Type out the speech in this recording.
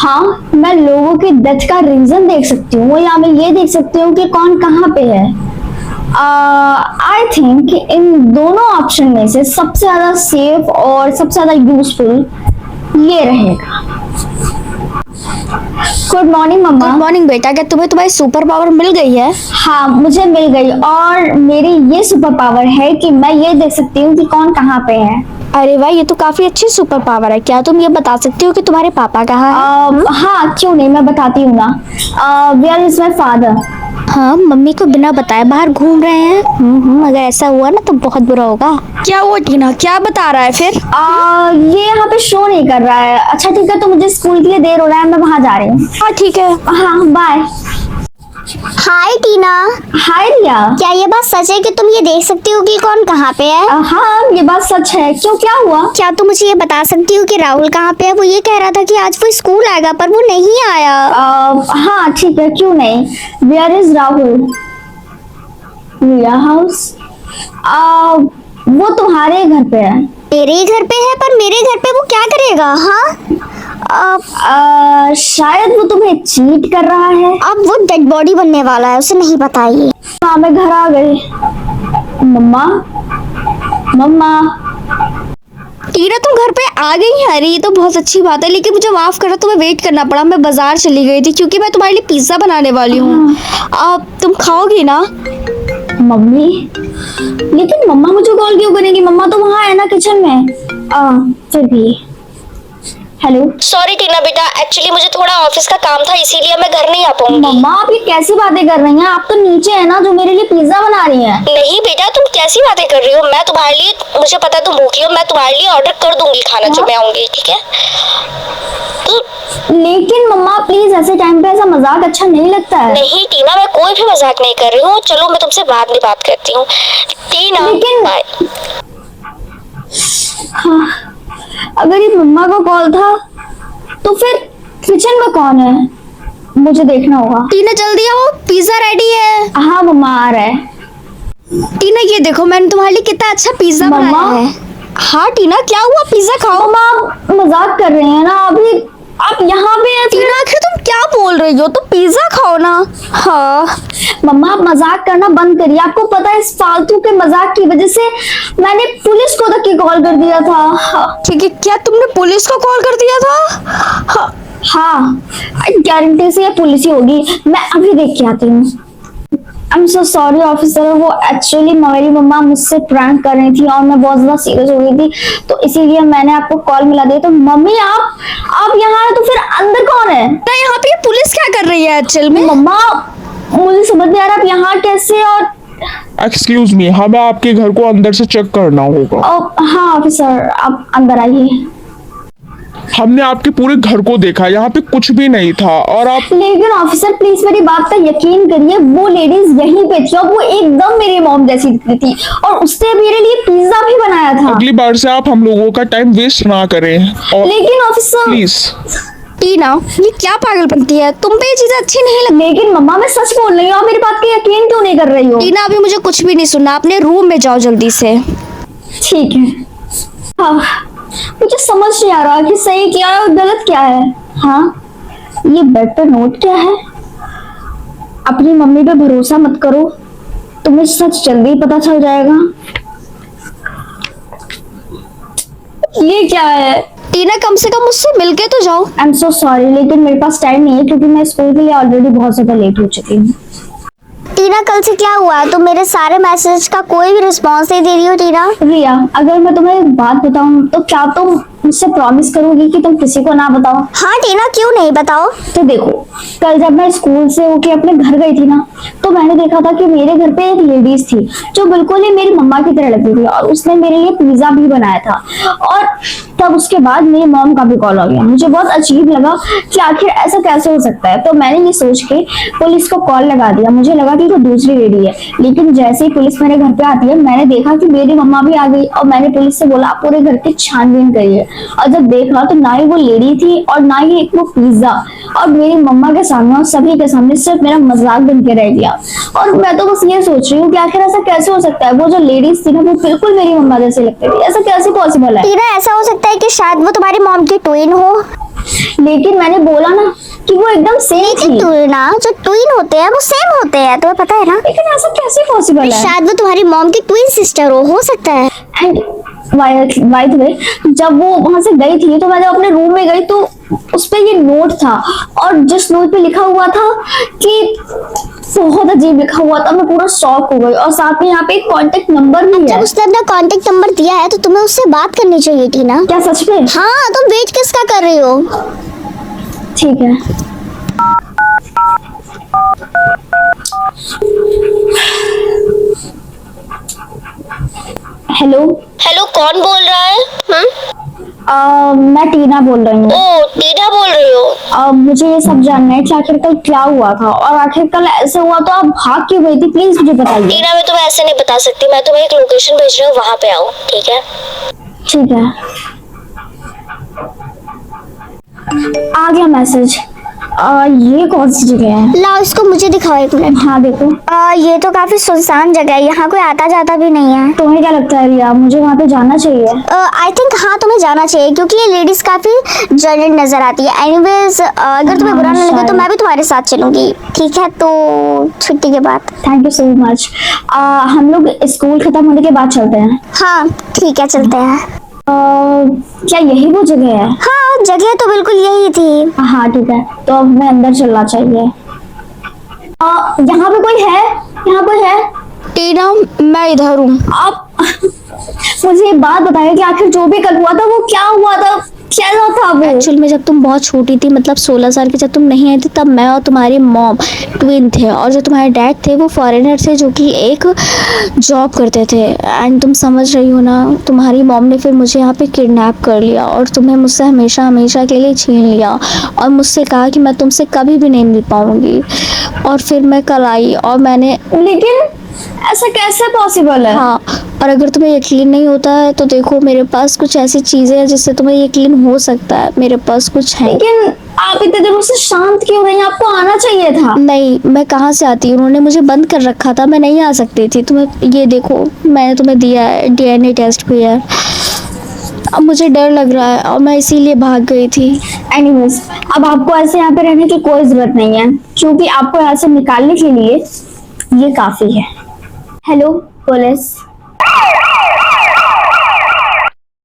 हाँ, मैं लोगों की डेथ का रीजन देख सकती हूँ या मैं ये देख सकती हूँ कि कौन कहाँ पे है। आई थिंक इन दोनों ऑप्शन में से सबसे ज्यादा सेफ और सबसे ज्यादा यूजफुल ये रहेगा। गुड मॉर्निंग मम्मा। गुड मॉर्निंग बेटा, क्या तुम्हें तुम्हारी सुपर पावर मिल गई है? हाँ, मुझे मिल गई और मेरी ये सुपर पावर है कि मैं ये देख सकती हूँ कि कौन कहाँ पे है। अरे वाह, ये तो काफी अच्छी सुपर पावर है। क्या तुम ये बता सकती हो कि तुम्हारे पापा कहाँ हैं? हाँ, क्यों नहीं, मैं बताती हूँ ना। Where is my father. हाँ, मम्मी को बिना बताए बाहर घूम रहे हैं। अगर ऐसा हुआ ना तो बहुत बुरा होगा। क्या हुआ टीना, क्या बता रहा है फिर? ये यहाँ पे शो नहीं कर रहा है। अच्छा ठीक है, तो मुझे स्कूल के लिए देर हो रहा है, मैं वहां जा रही हूँ। हाँ ठीक है। हाँ बाय। हाय टीना। हाय रिया। क्या ये बात सच है कि तुम ये देख सकती हो कि कौन कहाँ पे है? हाँ, ये बात सच है। क्यों, क्या हुआ? क्या तुम मुझे ये बता सकती हो कि राहुल कहाँ पे है? वो ये कह रहा था कि आज वो स्कूल आएगा पर वो नहीं आया। हाँ ठीक है, क्यों नहीं। Where is Rahul? Riya house. वो तुम्हारे घर पे है। मेरे ही घर पे है, पर मेरे घर पे वो क्या करेगा? हाँ, शायद वो तुम्हें चीट कर रहा है। अब वो डेड बॉडी बनने वाला है, उसे नहीं पता ये। हाँ, मैं घर आ गई। मम्मा, मम्मा। टीना तुम घर पे आ गई है? अरे ये तो बहुत अच्छी बात है, लेकिन मुझे माफ करना, तुम्हें वेट करना पड़ा। मैं बाजार चली गई थी क्योंकि मैं तुम्हारे लिए पिज्जा बनाने वाली हूँ। अब तुम खाओगी ना? मम्मी, लेकिन मम्मा मुझे कॉल क्यों करेंगी? मम्मा तो वहाँ है ना, किचन में। फिर भी। हेलो। सॉरी टीना बेटा, एक्चुअली मुझे थोड़ा ऑफिस का काम था, इसीलिए मैं घर नहीं आ पाऊंगी। मम्मा, आप ये कैसी बातें कर रही हैं? आप तो नीचे है ना, जो मेरे लिए पिज्जा बना रही हैं। नहीं बेटा, तुम कैसी बातें कर रही हो? मैं तुम्हारे लिए, मुझे पता है तुम भूखी हो, मैं तुम्हारे लिए ऑर्डर कर दूंगी खाना जब मैं आऊंगी, ठीक है? तो लेकिन मम्मा प्लीज, ऐसे टाइम पे ऐसा मजाक अच्छा नहीं लगता है। नहीं टीना, मैं कोई भी मजाक नहीं कर रही हूँ। चलो मैं तुमसे बाद में बात करती हूँ। टीना लेकिन बाय। हाँ, अगर ये मम्मा का कॉल था तो फिर किचन में कौन है? मुझे देखना होगा। टीना जल्दी आओ, पिज्जा रेडी है। हाँ मम्मा, आ रहा है। टीना ये देखो, मैंने तुम्हारे लिए कितना अच्छा पिज्जा बनाया है। हाँ टीना, क्या हुआ? पिज्जा खाओ। मम्मा, आप मजाक कर रहे हैं ना? अभी आप यहाँ पे हैं। टीना आखिर तुम क्या बोल रही हो? तो पिज्जा खाओ ना। हाँ मम्मा, आप मजाक करना बंद करिए। आपको पता है, इस फालतू के मजाक की वजह से मैंने पुलिस को तक कॉल कर दिया था। ठीक है, क्या तुमने पुलिस को कॉल कर दिया था? हाँ, गारंटी से ये पुलिस ही होगी। मैं अभी देख के आती हूँ। I am so sorry officer, वो एक्चुअली मेरी मम्मा मुझसे प्रैंक कर रही थी और मैं बहुत ज्यादा सीरियस हो गई थी, तो इसीलिए मैंने आपको कॉल मिला दिया। तो मम्मी, आप यहाँ हैं तो फिर अंदर कौन है? ना यहाँ पे पुलिस क्या कर रही है एक्चुअल में? मम्मा, मुझे समझ नहीं आ रहा आप यहाँ कैसे। और एक्सक्यूज मी, हमें आपके घर को अंदर से चेक करना होगा। हाँ ऑफिसर, आप अंदर आइए। हमने आपके पूरे घर को देखा, यहाँ पे कुछ भी नहीं था। और आप लेकिन ऑफिसर प्लीज मेरी बात का यकीन करिए, वो लेडीज यहीं पे थी और वो एकदम मेरी मॉम जैसी दिखती थी और उसने मेरे लिए पिज्जा भी बनाया था। अगली बार से आप हम लोगों का टाइम वेस्ट ना करें। और लेकिन ऑफिसर प्लीज। टीना, ये क्या पागलपंती है? तुम पे ये चीजें अच्छी नहीं लगती। लेकिन मम्मा, मैं सच बोल रही हूँ, आप मेरी बात का यकीन क्यों नहीं कर रही हो? टीना अभी मुझे कुछ भी नहीं सुनना, अपने रूम में जाओ जल्दी से। ठीक है। हाँ, मुझे समझ नहीं आ रहा कि सही क्या है और गलत क्या है। हाँ, ये बेड पर नोट क्या है? अपनी मम्मी पे भरोसा मत करो, तुम्हें सच जल्दी पता चल जाएगा। ये क्या है? टीना कम से कम मुझसे मिलके तो जाओ। आई एम सो सॉरी, लेकिन मेरे पास टाइम नहीं है क्योंकि मैं स्कूल के लिए ऑलरेडी बहुत ज्यादा लेट हो चुकी हूँ। टीना कल से क्या हुआ? तुम मेरे सारे मैसेज का कोई भी रिस्पॉन्स नहीं दे रही हो टीना। रिया, अगर मैं तुम्हें एक बात बताऊं तो क्या तुम मुझसे प्रॉमिस करोगी कि तुम किसी को ना बताओ? हाँ टीना, क्यों नहीं, बताओ। तो देखो, कल जब मैं स्कूल से होके अपने घर गई थी ना, तो मैंने देखा था कि मेरे घर पे एक लेडीज थी जो बिल्कुल ही मेरी मम्मा की तरह लगती थी और उसने मेरे लिए पिज्जा भी बनाया था। और तब उसके बाद मेरी मॉम का भी कॉल आ गया। मुझे बहुत अजीब लगा कि आखिर ऐसा कैसे हो सकता है, तो मैंने ये सोच के पुलिस को कॉल लगा दिया। मुझे लगा कि वो दूसरी लेडी है, लेकिन जैसे ही पुलिस मेरे घर पे आती है, मैंने देखा कि मेरी मम्मा भी आ गई और मैंने पुलिस से बोला आप पूरे घर की छानबीन करिए। और जब देखा तो ना ही वो लेडी थी और ना ही एक वो पिज्जा, और मेरी मम्मा के सामने और सभी के सामने सिर्फ मेरा मजाक बन के रह गया। और मैं तो बस ये सोच रही हूँ कि आखिर ऐसा कैसे हो सकता है? वो जो लेडीज थी ना, वो बिल्कुल मेरी मम्मा जैसे लगती थी। ऐसा कैसे पॉसिबल है? टीना ऐसा हो सकता है कि शायद वो तुम्हारी मॉम की ट्विन हो। लेकिन मैंने बोला ना कि वो एकदम सेम थी। ना जो ट्विन होते हैं वो सेम होते हैं, तुम्हें पता है ना। लेकिन ऐसा कैसे पॉसिबल है? शायद वो तुम्हारी मॉम की ट्विन सिस्टर हो सकता है। एंड बाय द वे, जब वो वहां से गई थी तो मैं जब अपने रूम में गई तो उस पे ये नोट था, और जिस नोट पे लिखा हुआ था कि बहुत अजीब लिखा हुआ था, मैं पूरा शॉक हो गई। और साथ में यहाँ पे एक कांटेक्ट नंबर भी है। जब उसने अपना कांटेक्ट नंबर दिया है तो तुम्हें उससे बात करनी चाहिए थी ना। क्या सच में? हाँ, तुम वेट किसका कर रही हो? ठीक है। हेलो। हेलो, कौन बोल रहा है? मैं टीना बोल रही हूँ। ओ, टीना बोल रही हो? मुझे ये सब जानना है कि आखिर कल क्या हुआ था, और आखिर कल ऐसे हुआ तो आप भाग क्यों गई थी? प्लीज मुझे बताइए। टीना, मैं तुम्हें ऐसे नहीं बता सकती। मैं तुम्हें एक लोकेशन भेज रही हूँ, वहां पे आओ, ठीक है? ठीक है, आ गया मैसेज। ये कौन सी जगह है? लाओ, इसको मुझे दिखाओ एक मिनट। हाँ देखो। ये तो काफी सुनसान जगह है, यहाँ कोई आता जाता भी नहीं है। तुम्हें क्या लगता है रिया, मुझे वहाँ पे जाना चाहिए? आई थिंक हाँ, तुम्हें जाना चाहिए क्योंकि ये लेडीज काफी जर्नल नजर आती है। एनीवेज, अगर तुम्हें बुरा ना लगे तो शायद। मैं भी तुम्हारे साथ चलूंगी, ठीक है? तो छुट्टी के बाद। Thank you so much. हम लोग स्कूल खत्म होने के बाद चलते हैं। हाँ ठीक है, चलते हैं। क्या यही वो जगह है? हाँ, जगह तो बिल्कुल यही थी। हाँ ठीक है, तो अब हमें अंदर चलना चाहिए। यहाँ पे कोई है? यहाँ कोई है? टीना, मैं इधर हूँ। आप मुझे एक बात बताइए कि आखिर जो भी कल हुआ था वो क्या हुआ था, कैसा था वो? एक्चुअल में जब तुम बहुत छोटी थी, मतलब 16 साल की, जब तुम नहीं आई थी, तब मैं और तुम्हारी मॉम ट्विन थे, और जो तुम्हारे डैड थे वो फॉरेनर थे जो कि एक जॉब करते थे। एंड तुम समझ रही हो ना, तुम्हारी मॉम ने फिर मुझे यहाँ पे किडनैप कर लिया और तुम्हें मुझसे हमेशा हमेशा के लिए छीन लिया, और मुझसे कहा कि मैं तुमसे कभी भी नहीं मिल पाऊंगी। और फिर मैं कल आई और मैंने, लेकिन ऐसा कैसे पॉसिबल है? हाँ, और अगर तुम्हें यकीन नहीं होता है तो देखो, मेरे पास कुछ ऐसी चीजें हैं जिससे तुम्हें यकीन हो सकता है। मेरे पास कुछ है। लेकिन आप इतने दिनों से शांत क्यों रही? आपको आना चाहिए था। नहीं, मैं कहाँ से आती? उन्होंने मुझे बंद कर रखा था, मैं नहीं आ सकती थी। तुम्हें ये देखो, मैंने तुम्हें दिया है, डीएनए टेस्ट भी है। अब मुझे डर लग रहा है और मैं इसीलिए भाग गई थी। एनीवेज, अब आपको ऐसे यहाँ पे रहने की कोई जरूरत नहीं है, क्योंकि आपको यहाँ से निकालने के लिए ये काफी है। Hello police.